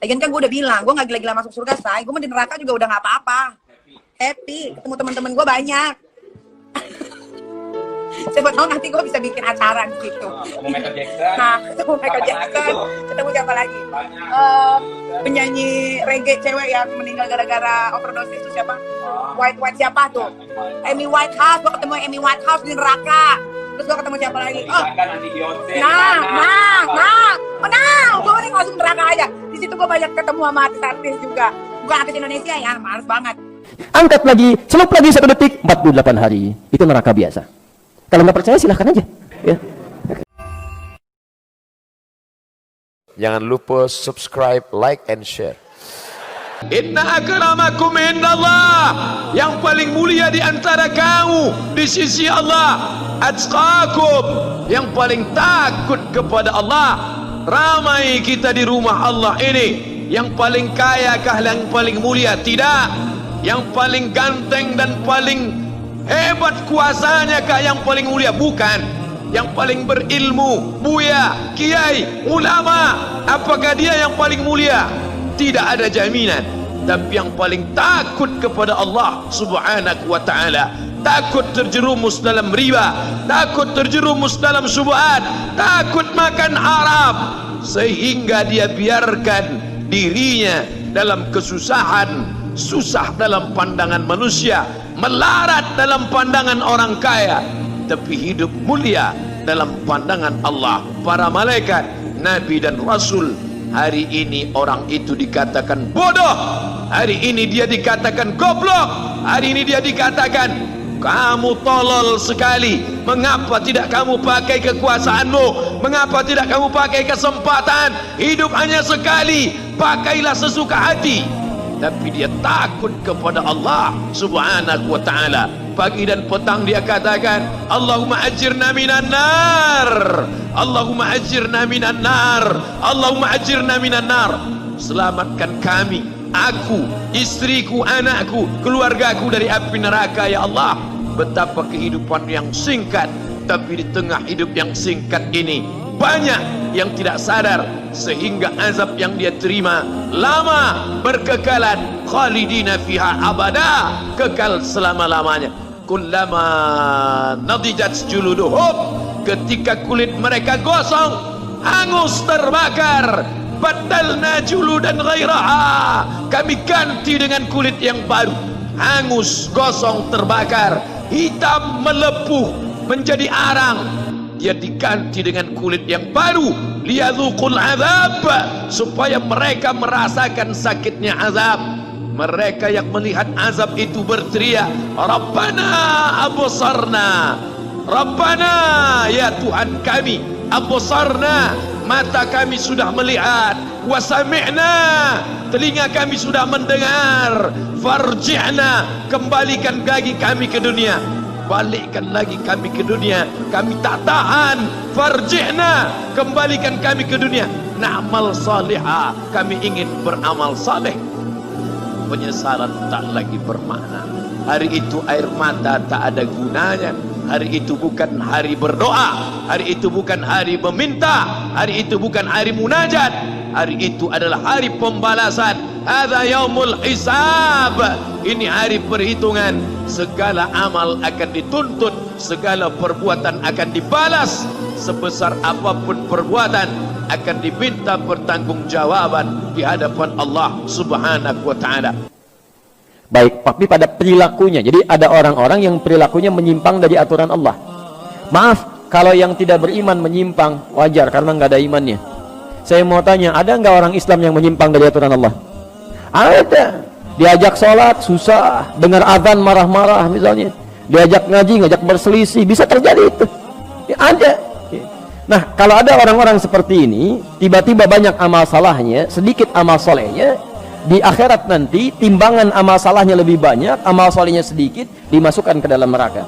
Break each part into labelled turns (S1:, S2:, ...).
S1: Lagian kan gue udah bilang, gue nggak gila-gila masuk surga, say. Gue mau di neraka juga udah nggak apa-apa. Happy, ketemu teman-teman gue banyak. Siapa tahu nanti gue bisa bikin acara gitu.
S2: Michael Jackson.
S1: Nah, ketemu Michael Jackson. Ketemu siapa lagi? Penyanyi reggae cewek yang meninggal gara-gara overdosis itu siapa? White siapa tuh? Amy Whitehouse. Gue ketemu Amy Whitehouse di neraka. Terus gue ketemu siapa lagi? Oh, gue mending langsung neraka aja. Di situ gue banyak ketemu sama artis-artis juga. Bukan artis Indonesia ya, males banget.
S3: Angkat lagi, celup lagi 1 detik, 48 hari. Itu neraka biasa. Kalau nggak percaya silahkan aja. Ya.
S4: Jangan lupa subscribe, like, and share.
S5: Inna akramakum indallah, yang paling mulia di antara kamu di sisi Allah, atqakum, yang paling takut kepada Allah. Ramai kita di rumah Allah ini, yang paling kaya kah yang paling mulia? Tidak. Yang paling ganteng dan paling hebat kuasanya kah yang paling mulia? Bukan. Yang paling berilmu, buya, kiai, ulama, apakah dia yang paling mulia? Tidak ada jaminan. Tapi yang paling takut kepada Allah subhanahu wa ta'ala, takut terjerumus dalam riba, takut terjerumus dalam syubhat, takut makan haram, sehingga dia biarkan dirinya dalam kesusahan, susah dalam pandangan manusia, melarat dalam pandangan orang kaya, tapi hidup mulia dalam pandangan Allah, para malaikat, nabi dan rasul. Hari ini orang itu dikatakan bodoh, hari ini dia dikatakan goblok, hari ini dia dikatakan kamu tolol sekali. Mengapa tidak kamu pakai kekuasaanmu? Mengapa tidak kamu pakai kesempatan? Hidup hanya sekali, pakailah sesuka hati. Tapi dia takut kepada Allah subhanahu wa ta'ala. Pagi dan petang dia katakan, Allahumma ajirna minan nar, Allahumma ajirna minan nar, Allahumma ajirna minan nar. Selamatkan kami, aku, istriku, anakku, keluargaku dari api neraka ya Allah. Betapa kehidupan yang singkat, tapi di tengah hidup yang singkat ini banyak yang tidak sadar, sehingga azab yang dia terima lama, berkekalan, khalidina fiha abada, kekal selama-lamanya. Kullama nadijat juluduhum, ketika kulit mereka gosong, hangus, terbakar, badalna juludan ghairaha, kami ganti dengan kulit yang baru. Hangus, gosong, terbakar, hitam, melepuh, menjadi arang, dia diganti dengan kulit yang baru. Liyadzuqul azab, supaya mereka merasakan sakitnya azab. Mereka yang melihat azab itu berteriak, Rabbana absarna, Rabbana, ya Tuhan kami, absarna, mata kami sudah melihat, wa sami'na, telinga kami sudah mendengar, farji'na, kembalikan lagi kami ke dunia, balikkan lagi kami ke dunia, kami tak tahan, farji'na, kembalikan kami ke dunia, na'mal salihah, kami ingin beramal saleh. Penyesalan tak lagi bermakna. Hari itu air mata tak ada gunanya. Hari itu bukan hari berdoa, hari itu bukan hari meminta, hari itu bukan hari munajat, hari itu adalah hari pembalasan. Hadza yaumul hisab, ini hari perhitungan. Segala amal akan dituntut, segala perbuatan akan dibalas. Sebesar apapun perbuatan akan diminta pertanggungjawaban di hadapan Allah subhanahu wa ta'ala.
S3: Baik, tapi pada perilakunya. Jadi ada orang-orang yang perilakunya menyimpang dari aturan Allah. Maaf, kalau yang tidak beriman menyimpang, wajar karena nggak ada imannya. Saya mau tanya, ada nggak orang Islam yang menyimpang dari aturan Allah? Ada. Diajak sholat susah, dengar azan marah-marah misalnya, diajak ngaji, ngajak berselisih, bisa terjadi itu ya, ada. Nah, kalau ada orang-orang seperti ini, tiba-tiba banyak amal salahnya, sedikit amal solehnya, di akhirat nanti timbangan amal salahnya lebih banyak, amal solehnya sedikit, dimasukkan ke dalam neraka.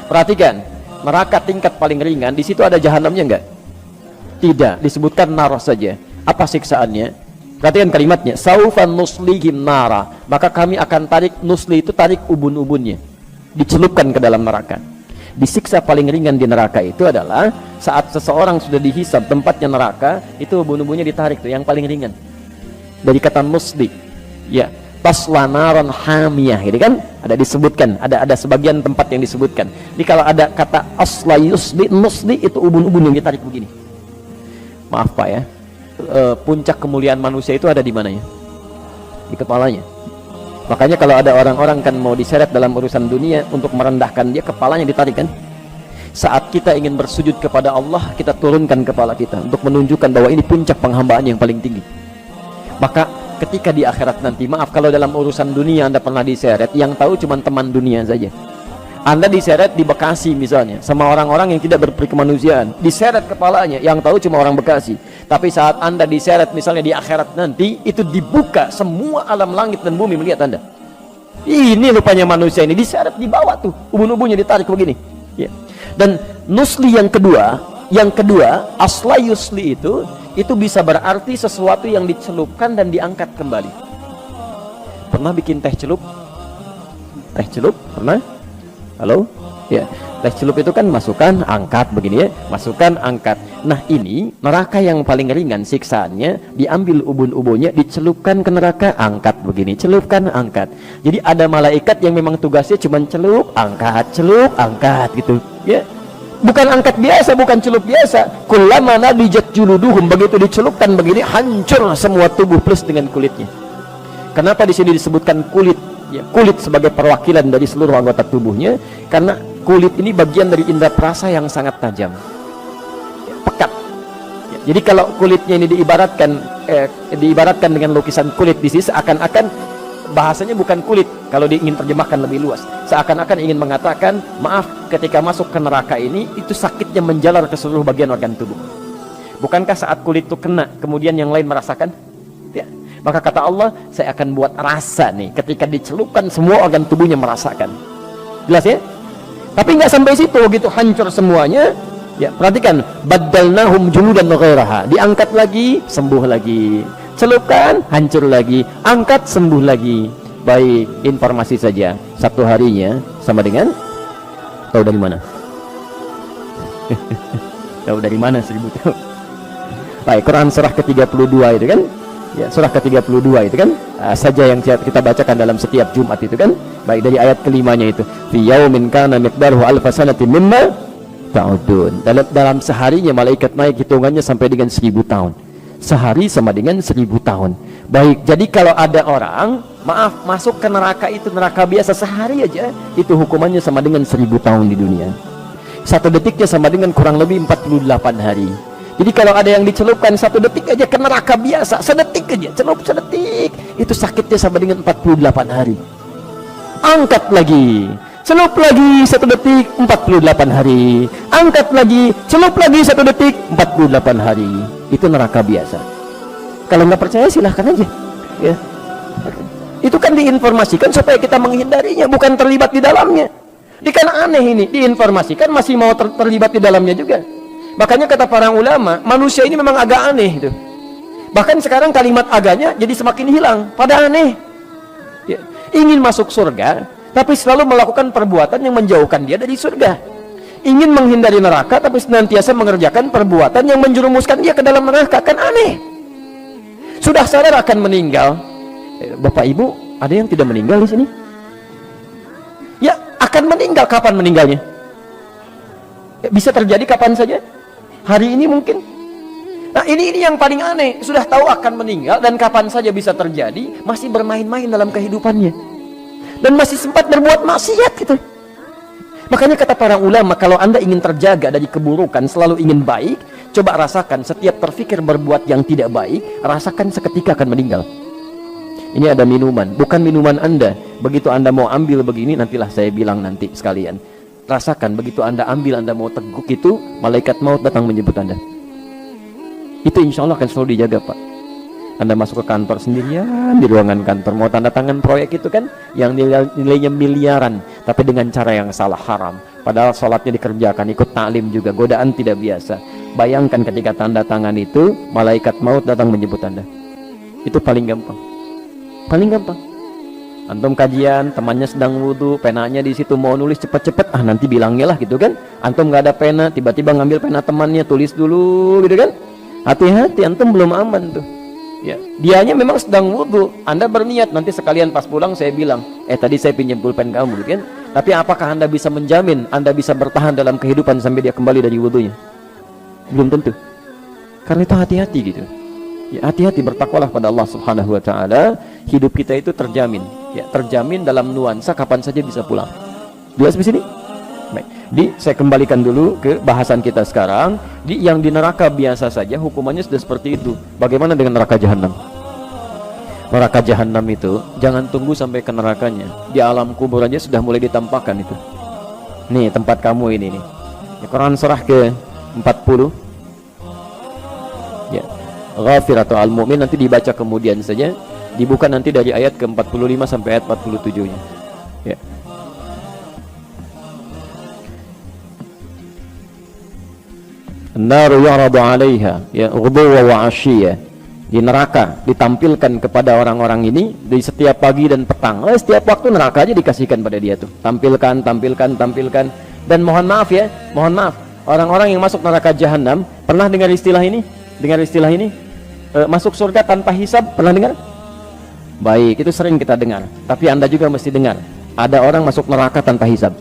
S3: Perhatikan, neraka tingkat paling ringan, di situ ada jahanamnya enggak? Tidak, disebutkan nar saja. Apa siksaannya? Perhatikan kalimatnya, saufan nuslihim nara, maka kami akan tarik, nusli itu tarik ubun-ubunnya, dicelupkan ke dalam neraka. Disiksa paling ringan di neraka itu adalah saat seseorang sudah dihisab tempatnya neraka, itu ubun-ubunnya ditarik tuh, yang paling ringan. dari kata nusli, ya, tasla naran hamiyah, gitu kan, ada disebutkan, ada sebagian tempat yang disebutkan. Jadi kalau ada kata asla yusli, nusli, itu ubun-ubun yang ditarik begini. Maaf Pak ya, puncak kemuliaan manusia itu ada di mananya? Di kepalanya. Makanya kalau ada orang-orang kan mau diseret dalam urusan dunia untuk merendahkan dia, kepalanya ditarik kan. Saat kita ingin bersujud kepada Allah, kita turunkan kepala kita untuk menunjukkan bahwa ini puncak penghambaan yang paling tinggi. Maka ketika di akhirat nanti, maaf kalau dalam urusan dunia Anda pernah diseret, yang tahu cuma teman dunia saja. Anda diseret di Bekasi misalnya sama orang-orang yang tidak berperi kemanusiaan, diseret kepalanya, yang tahu cuma orang Bekasi. Tapi saat Anda diseret misalnya di akhirat nanti, itu dibuka semua alam langit dan bumi melihat Anda. Ini rupanya manusia ini diseret di bawah tuh, ubun-ubunnya ditarik begini. Ya. Dan nusli yang kedua, asla yusli itu bisa berarti sesuatu yang dicelupkan dan diangkat kembali. Pernah bikin teh celup? Teh celup pernah? Halo? Ya, teh celup itu kan masukkan, angkat begini ya, masukkan, angkat. Nah ini neraka yang paling ringan siksaannya, diambil ubun-ubunnya, dicelupkan ke neraka, angkat begini, celupkan, angkat. Jadi ada malaikat yang memang tugasnya cuma celup, angkat gitu. Ya, bukan angkat biasa, bukan celup biasa. Kullama nadijat juluduhum, begitu dicelupkan begini, hancur semua tubuh plus dengan kulitnya. Kenapa di sini disebutkan kulit? Ya, kulit sebagai perwakilan dari seluruh anggota tubuhnya, karena kulit ini bagian dari indera perasa yang sangat tajam, ya, pekat. Ya, jadi kalau kulitnya ini diibaratkan dengan lukisan kulit di sini, seakan-akan bahasanya bukan kulit. Kalau ingin terjemahkan lebih luas, seakan-akan ingin mengatakan, maaf, ketika masuk ke neraka ini, itu sakitnya menjalar ke seluruh bagian organ tubuh. Bukankah saat kulit itu kena, kemudian yang lain merasakan? Ya. Maka kata Allah, saya akan buat rasa nih, ketika dicelupkan semua organ tubuhnya merasakan. Jelas ya? Tapi nggak sampai situ, begitu hancur semuanya. Ya, perhatikan, baddalnahum juludan ghairaha, diangkat lagi, sembuh lagi, celupkan, hancur lagi, angkat, sembuh lagi. Baik, informasi saja, satu harinya sama dengan, tahu dari mana? Tahu dari mana 1000 tahun? Baik, Quran surah ke-32 itu kan? Ya, surah ke-32 itu kan saja yang kita bacakan dalam setiap Jumat itu kan. Baik, dari ayat kelimanya itu, fi yaumin kana miqdaruhu alfa sanatin mimma ta'udun. Dalam seharinya malaikat naik hitungannya sampai dengan 1000 tahun. Sehari sama dengan 1000 tahun. Baik, jadi kalau ada orang, maaf, masuk ke neraka itu, neraka biasa sehari aja, itu hukumannya sama dengan 1000 tahun di dunia. Satu detiknya sama dengan kurang lebih 48 hari. Jadi kalau ada yang dicelupkan 1 detik aja ke neraka biasa, sedetik aja, celup sedetik, itu sakitnya sama dengan 48 hari. Angkat lagi, celup lagi 1 detik, 48 hari. Angkat lagi, celup lagi 1 detik, 48 hari. Itu neraka biasa. Kalau nggak percaya silahkan aja. Ya. Itu kan diinformasikan supaya kita menghindarinya, bukan terlibat di dalamnya. Ini kan aneh ini, diinformasikan masih mau terlibat di dalamnya juga. Makanya kata para ulama, manusia ini memang agak aneh itu. Bahkan sekarang kalimat agaknya jadi semakin hilang, pada aneh. Ya. Ingin masuk surga, tapi selalu melakukan perbuatan yang menjauhkan dia dari surga. Ingin menghindari neraka, tapi senantiasa mengerjakan perbuatan yang menjerumuskan dia ke dalam neraka. Kan aneh. Sudah sadar akan meninggal. Bapak Ibu, ada yang tidak meninggal di sini? Ya, akan meninggal. Kapan meninggalnya? Ya, bisa terjadi kapan saja. Hari ini mungkin. Nah ini yang paling aneh, sudah tahu akan meninggal dan kapan saja bisa terjadi, masih bermain-main dalam kehidupannya dan masih sempat berbuat maksiat gitu. Makanya kata para ulama, kalau Anda ingin terjaga dari keburukan, selalu ingin baik, coba rasakan setiap terfikir berbuat yang tidak baik, rasakan seketika akan meninggal. Ini ada minuman, bukan minuman Anda. Begitu Anda mau ambil begini, nantilah saya bilang nanti sekalian. Rasakan begitu Anda ambil, Anda mau teguk itu, malaikat maut datang menjemput Anda. Itu insya Allah akan selalu dijaga Pak. Anda masuk ke kantor sendirian, di ruangan kantor mau tanda tangan proyek itu kan, yang nilainya miliaran, tapi dengan cara yang salah, haram. Padahal sholatnya dikerjakan, ikut taklim juga, godaan tidak biasa. Bayangkan ketika tanda tangan itu, malaikat maut datang menjemput Anda. Itu paling gampang. Paling gampang. Antum kajian, temannya sedang wudhu, penanya di situ mau nulis cepet-cepet, nanti bilangnya lah gitu kan. Antum nggak ada pena, tiba-tiba ngambil pena temannya, tulis dulu gitu kan. Hati-hati, antum belum aman tuh. Ya, dianya memang sedang wudhu, Anda berniat nanti sekalian pas pulang saya bilang, tadi saya pinjam pulpen kamu, gitu kan? Tapi apakah Anda bisa menjamin Anda bisa bertahan dalam kehidupan sampai dia kembali dari wudhunya? Belum tentu. Karena itu hati-hati gitu. Ya, hati-hati, bertakwalah pada Allah Subhanahu wa taala. Hidup kita itu terjamin. Ya, terjamin dalam nuansa kapan saja bisa pulang. Jelas di sini? Baik. Saya kembalikan dulu ke bahasan kita sekarang. Yang di neraka biasa saja hukumannya sudah seperti itu. Bagaimana dengan neraka jahanam? Neraka jahanam itu jangan tunggu sampai ke nerakanya. Di alam kubur aja sudah mulai ditampakkan itu. Nih tempat kamu ini nih. Quran surah ke 40. Ya. Ghafir atau Al-Mu'min nanti dibaca kemudian saja. Dibuka nanti dari ayat ke 45 sampai ayat 47-nya. Ya. Naru yu'radu 'alaiha ya ghuduwa wa 'ashiyya. Di neraka ditampilkan kepada orang-orang ini di setiap pagi dan petang. Setiap waktu neraka aja dikasihkan pada dia tuh. Tampilkan. Dan mohon maaf ya, orang-orang yang masuk neraka jahanam pernah dengar istilah ini? Masuk surga tanpa hisab, pernah dengar? Baik, itu sering kita dengar. Tapi Anda juga mesti dengar. Ada orang masuk neraka tanpa hisab.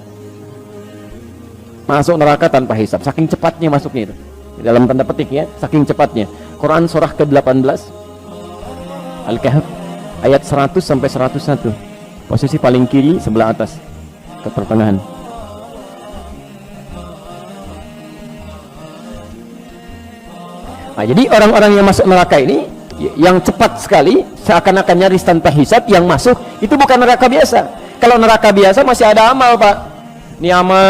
S3: Masuk neraka tanpa hisab, saking cepatnya masuknya itu. Dalam tanda petik ya, saking cepatnya. Quran surah ke-18 Al-Kahf ayat 100 sampai 101. Posisi paling kiri sebelah atas ke pertengahan. Nah, jadi orang-orang yang masuk neraka ini yang cepat sekali, seakan-akan nyaris tanpa hisab, yang masuk itu bukan neraka biasa. Kalau neraka biasa masih ada amal, Pak. Ini amal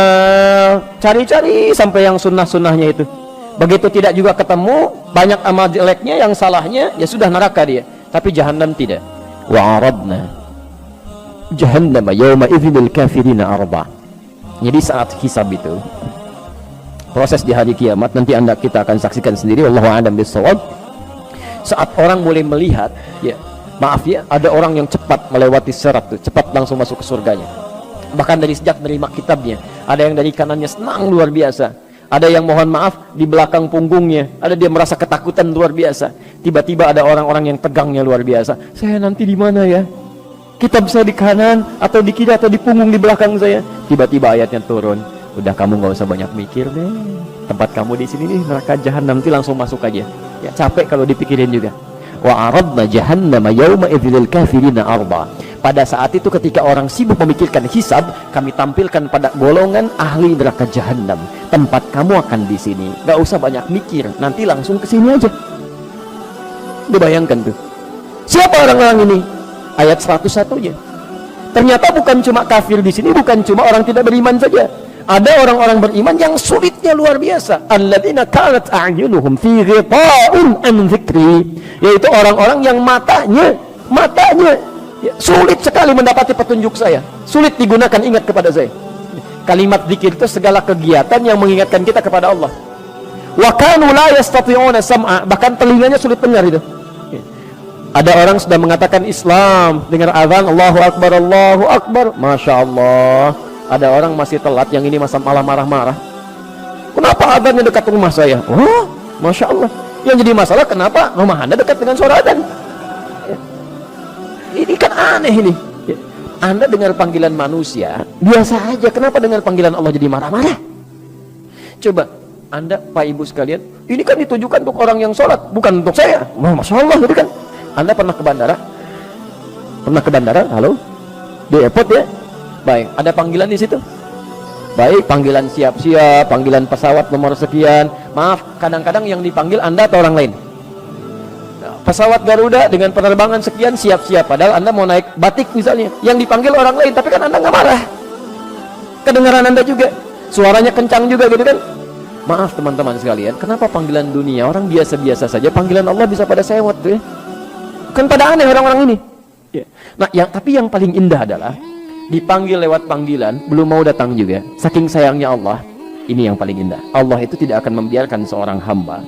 S3: cari-cari sampai yang sunnah-sunnahnya itu. Begitu tidak juga ketemu, banyak amal jeleknya, yang salahnya, ya sudah neraka dia. Tapi jahanam tidak. Wa aradna jahannama yawma idzinil kafirina arba. Jadi saat hisab itu, proses di hari kiamat, nanti kita akan saksikan sendiri, wallahu a'lam bissawab. Saat orang mulai melihat, ya maaf ya, ada orang yang cepat melewati sirat tuh, cepat langsung masuk ke surganya. Bahkan dari sejak menerima kitabnya, ada yang dari kanannya senang luar biasa, ada yang mohon maaf di belakang punggungnya, ada dia merasa ketakutan luar biasa. Tiba-tiba ada orang-orang yang tegangnya luar biasa. Saya nanti di mana ya? Kitab saya di kanan atau di kiri atau di punggung di belakang saya? Tiba-tiba ayatnya turun. Udah, kamu nggak usah banyak mikir deh. Tempat kamu di sini nih, neraka jahanam, nanti langsung masuk aja. Ya capek kalau dipikirin juga. Wa aradna jahannama yawma idzil kafirina arba. Pada saat itu ketika orang sibuk memikirkan hisab, kami tampilkan pada golongan ahli neraka jahanam. Tempat kamu akan di sini. Gak usah banyak mikir, nanti langsung ke sini aja. Dibayangkan tuh. Siapa orang-orang ini? Ayat 101-nya. Ternyata bukan cuma kafir di sini, bukan cuma orang tidak beriman saja. Ada orang-orang beriman yang sulitnya luar biasa. Alladzina kanat a'yunuhum fi ghita'in an dzikri. Yaitu orang-orang yang matanya ya, sulit sekali mendapati petunjuk saya, sulit digunakan ingat kepada saya. Kalimat zikir itu segala kegiatan yang mengingatkan kita kepada Allah. Wa kanu la yastati'una sam'a, bahkan telinganya sulit dengar itu. Ada orang sudah mengatakan Islam, dengar azan Allahu Akbar, Masya Allah. Ada orang masih telat, yang ini malah marah-marah. Kenapa azannya dekat rumah saya? Oh, Masya Allah. Yang jadi masalah, kenapa rumah Anda dekat dengan suara azan? Ini kan aneh ini. Anda dengar panggilan manusia biasa aja, kenapa dengar panggilan Allah jadi marah-marah? Coba Anda, Pak Ibu sekalian, ini kan ditujukan untuk orang yang sholat, bukan untuk saya. Masya Allah, gitu kan. Anda pernah ke bandara? Halo? Di airport ya? Baik, ada panggilan di situ. Baik, panggilan siap-siap, panggilan pesawat nomor sekian. Maaf, kadang-kadang yang dipanggil Anda atau orang lain. Pesawat Garuda dengan penerbangan sekian, siap-siap. Padahal Anda mau naik batik misalnya, yang dipanggil orang lain, tapi kan Anda nggak marah. Kedengaran Anda juga, suaranya kencang juga gitu kan. Maaf teman-teman sekalian, kenapa panggilan dunia orang biasa-biasa saja, panggilan Allah bisa pada sewot tuh ya? Kan pada aneh orang-orang ini. Nah, tapi yang paling indah adalah dipanggil lewat panggilan, belum mau datang juga. Saking sayangnya Allah, ini yang paling indah. Allah itu tidak akan membiarkan seorang hamba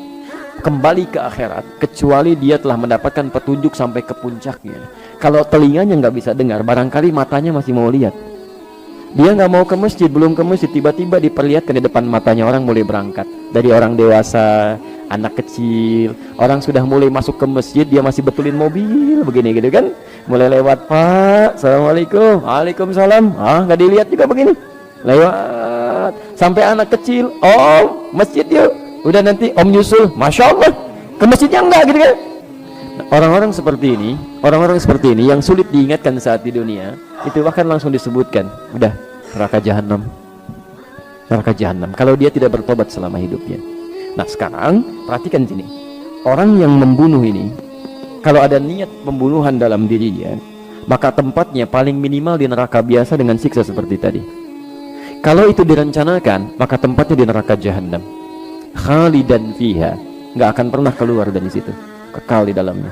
S3: kembali ke akhirat kecuali dia telah mendapatkan petunjuk sampai ke puncaknya. Kalau telinganya nggak bisa dengar, barangkali matanya masih mau lihat. Dia nggak mau ke masjid, belum ke masjid, tiba-tiba diperlihatkan di depan matanya orang mulai berangkat. Dari orang dewasa, anak kecil, orang sudah mulai masuk ke masjid, dia masih betulin mobil begini gitu kan, mulai lewat, Pak, Assalamualaikum, Waalaikumsalam, nggak dilihat juga begini, lewat, sampai anak kecil, Om, masjid yuk, udah nanti Om nyusul, Masya Allah, ke masjidnya enggak gitu kan. Orang-orang seperti ini yang sulit diingatkan saat di dunia, itu bahkan langsung disebutkan, udah neraka jahanam, kalau dia tidak bertobat selama hidupnya. Nah sekarang perhatikan sini, orang yang membunuh ini, kalau ada niat pembunuhan dalam dirinya, maka tempatnya paling minimal di neraka biasa dengan siksa seperti tadi. Kalau itu direncanakan, maka tempatnya di neraka jahanam, khalidan fiha, nggak akan pernah keluar dari situ, kekal di dalamnya.